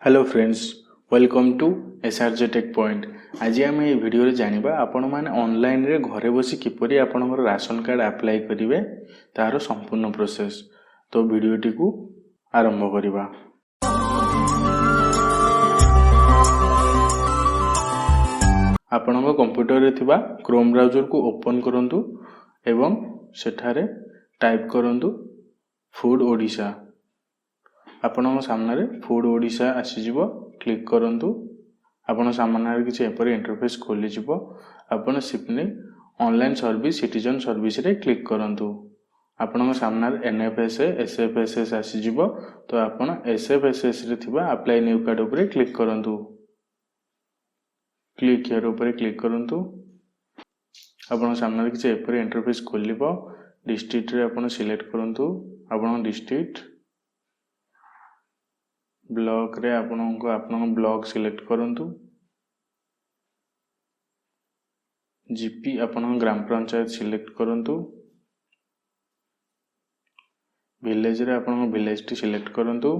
Hello friends, welcome to SRJ tech point. आज आम ये वीडियो जानिबा आपण माने ऑनलाइन रे घरे बसी किपरि आपनकर राशन कार्ड अप्लाई करिवे तार संपूर्ण प्रोसेस। तो वीडियोटी को आरंभ करिबा। आपनक कंप्यूटर रे थिबा क्रोम ब्राउजर को ओपन करंतु एवं सेठारे टाइप करंतु फूड ओडिशा। आपण सामने फूड ओडिशा आसीजिव, क्लिक करंतु। आपण सामने किसी एपरी इंटरफेस खोली जिवो। आपण simply online service citizen service रे क्लिक करंतु। आपण सामने एनएफएसए एसएफएसएस आसीजिव। तो आपण एसएफएसएस रे थिबा अप्लाई न्यू कार्ड ऊपर क्लिक करंतु। क्लिक हियर ऊपर क्लिक करंतु। आपण सामने किसी एपरी इंटरफेस खोलिबो। डिस्ट्रिक्ट रे आपण सिलेक्ट करंतु। आपण डिस्ट्रिक्ट ब्लॉक रे आपन ब्लॉक सिलेक्ट करंतु। जीपी आपन ग्राम पंचायत सिलेक्ट करंतु। विलेज रे आपन विलेज टी सिलेक्ट करंतु।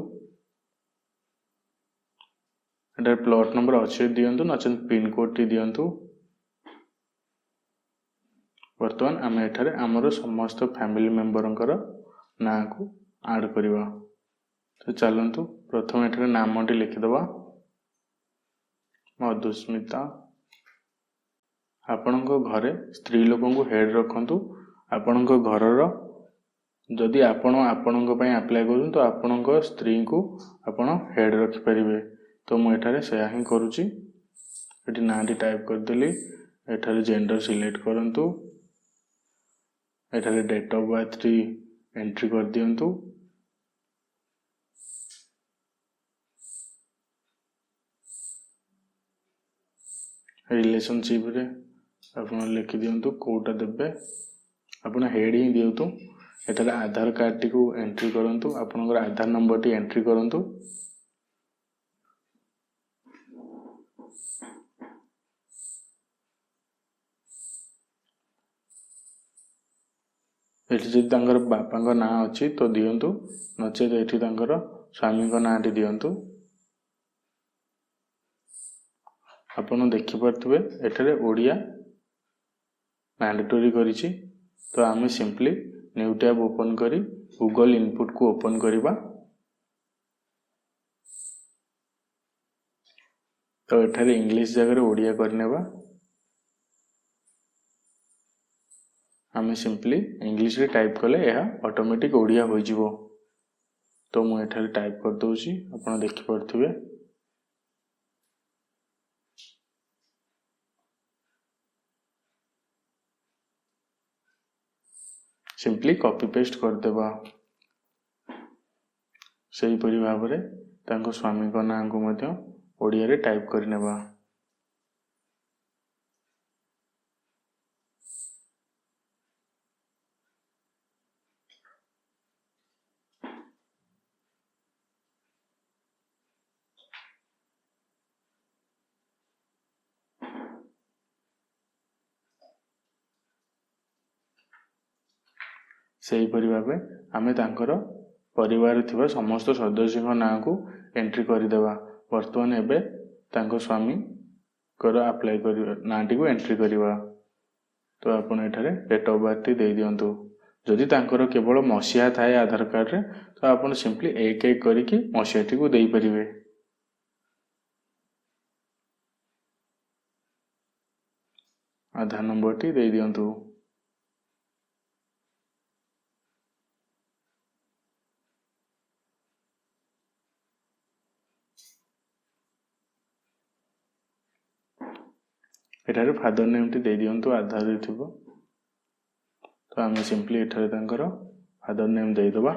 एटा प्लॉट नंबर अच्छे दियंतु, नचन पिन कोड टी दियंतु। वर्तमान आम एठारे आमर समस्त फैमिली मेंबरंकर ना को ऐड करिवा। तो चलंतु प्रथम एठारे नामटी लिखिदबा मधुस्मिता। आपणक घरे स्त्री लोकन को हेड रखंतु। आपणक घरर जदि आपणक पय अप्लाई करु तो आपणक स्त्री को आपण हेड रखि परिबे। तो मु एठारे सेया ही करूची। एठी नाटी टाइप कर देली। एठारे जेंडर सिलेक्ट करंतु। एठारे डेट ऑफ बर्थ टी एंट्री कर दियंतु। रिलेशनशिप रे आपण लिखि दियंतु कोटा देबे। आपण हेड ही दियंतु। एठारे आधार कार्ड टी को एंट्री करंतु। आपनकर आधार नंबर टी एंट्री करंतु। एठी जदि तांकर बापांक नाम अछि तो दियंतु, नचे एठी तांकर स्वामीक नाम टी दियंतु। आपण देखि परथबे एठारे ओडिया मैंडेटरी करिछि। तो आमे सिंपली न्यू टैब ओपन करी गूगल इनपुट को ओपन करिबा। तो एठारे इंग्लिश जगह ओडिया करनेबा। आमे सिंपली इंग्लिश रे टाइप कले यह ऑटोमेटिक ओडिया होई जिवो। तो मु एठारे टाइप कर दोछि, आपण देखि परथबे। सिंपली कॉपी पेस्ट कर देबा। सही परि भाबरे तांको स्वामी को नाम को मध्य ओडिया रे टाइप करनेबा। सही परि भाबे आमे तांकर परिवार थिबा समस्त सदस्यक नाम को एंट्री कर देबा। वर्तमान एबे तांको स्वामी कर अप्लाई कर नाटी को एंट्री करिवा। तो आपण एठारे डेट ऑफ बर्थ टी दे दियंतु। जदि तांकर केवल मसिया थाए आधार कार्ड रे तो आपण सिंपली एक एक करिकि मसिया टी को देई परिबे। आधार नंबर टी दे दियंतु। एठारे फादर नेम टी दे दियंतु आधार रे थिबो। तो आमे सिंपली एठारे तांकर फादर नेम दे दबा।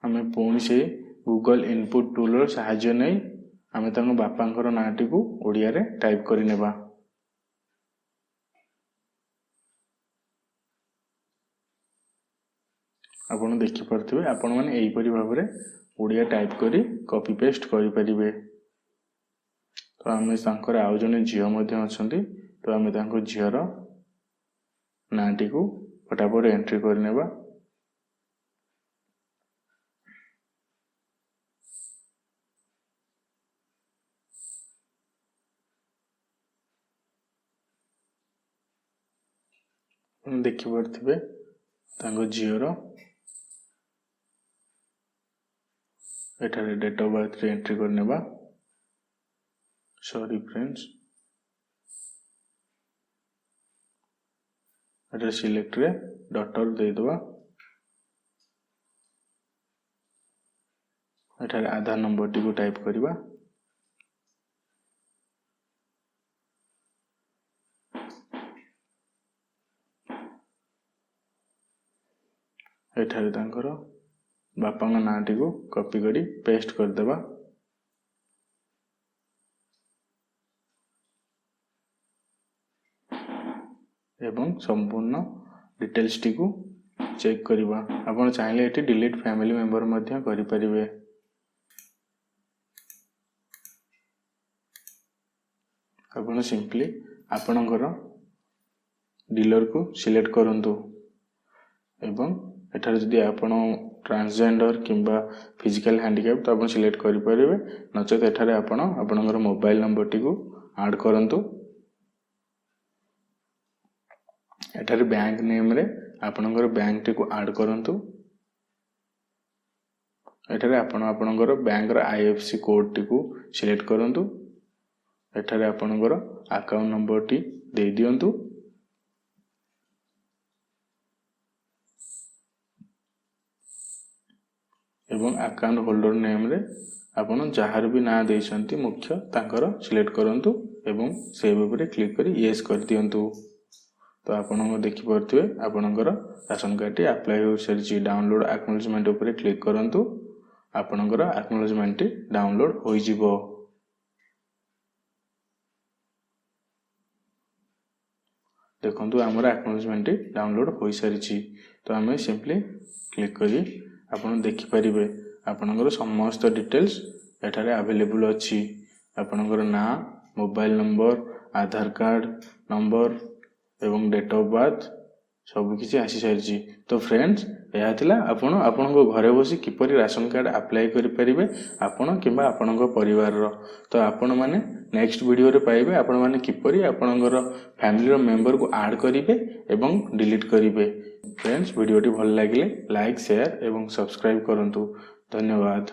आमे पुणी से गूगल इनपुट टूल सहाय्य नै आमे तांको बापांकर नाटी को ओडिया रे टाइप करि नेबा। आपण देखि परथिबे आपण माने एई परि भाबरे ओडिया टाइप करी कॉपी पेस्ट करि परिबे। तो आमे तांकर आउ जने झियो मध्ये अछंती। तो आमे तांको झियर नाटी को फटाफट एंट्री करनेबा। देखि पारथिबे तांको झीर एठारे डेट ऑफ बर्थ रे एंट्री करनेबा। सॉरी फ्रेंड्स, एठारे सिलेक्ट रे डॉटर दे दबा। एठारे आधार नंबर टी को टाइप करिबा। एठारे तांकर बापा नाटी को कॉपी करी पेस्ट कर देबा। एवं संपूर्ण डिटेल्स टी को चेक करिबा। आपण चाहिले एठी डिलीट फैमिली मेंबर मध्य करि परिबे। आपण सिंपली आपणकर डीलर को सिलेक्ट करंतु एवं एठारे जदि आपण ट्रांसजेंडर किंबा फिजिकल हैंडिकैप तो आपण सिलेक्ट करि परिबे। नचेत एठारे आपण आपणकर मोबाइल नंबर टी को ऐड करंतु। एठारे बैंक नेम रे आपणकर बैंक टी को ऐड करंतु। एठारे आपण आपणकर बैंक रा आईएफएससी कोड टी को सिलेक्ट करंतु। एठारे आपणकर अकाउंट नंबर टी दे दियंतु। एवं अकाउंट होल्डर नेम रे आपण जहार भी ना देइसंती मुख्य तांकर सिलेक्ट करंतु एवं सेव ऊपर क्लिक करी यस कर दियंतु। तो आपण देखि परथिबे आपणकर राशन कार्ड टी अप्लाई हो सरची। डाउनलोड एक्नॉलेजमेंट ऊपर क्लिक करंतु। आपणकर एक्नॉलेजमेंट टी डाउनलोड होई जिवो। देखंतु हमर एक्नॉलेजमेंट टी डाउनलोड होई सरची। तो हमें सिंपली क्लिक करी आपण देखि परिबे आपणकर समस्त डिटेल्स एठारे अवेलेबल अछि। आपणकर ना, मोबाइल नंबर, आधार कार्ड नंबर एवं डेट ऑफ बर्थ सब किछि आसी सारिछि। तो फ्रेंड्स यह थिला आपण आपणको घरे बसी किपरि राशन कार्ड अप्लाई करि परिबे आपण किबा आपणको परिवार रो। तो आपण माने नेक्स्ट वीडियो रे पाइबे आपण माने किपरि आपणकर फैमिली रो मेंबर को ऐड करिवे एवं डिलीट करिवे। फ्रेंड्स वीडियो टी भल लागिले लाइक शेयर एवं सब्सक्राइब करंतु। धन्यवाद।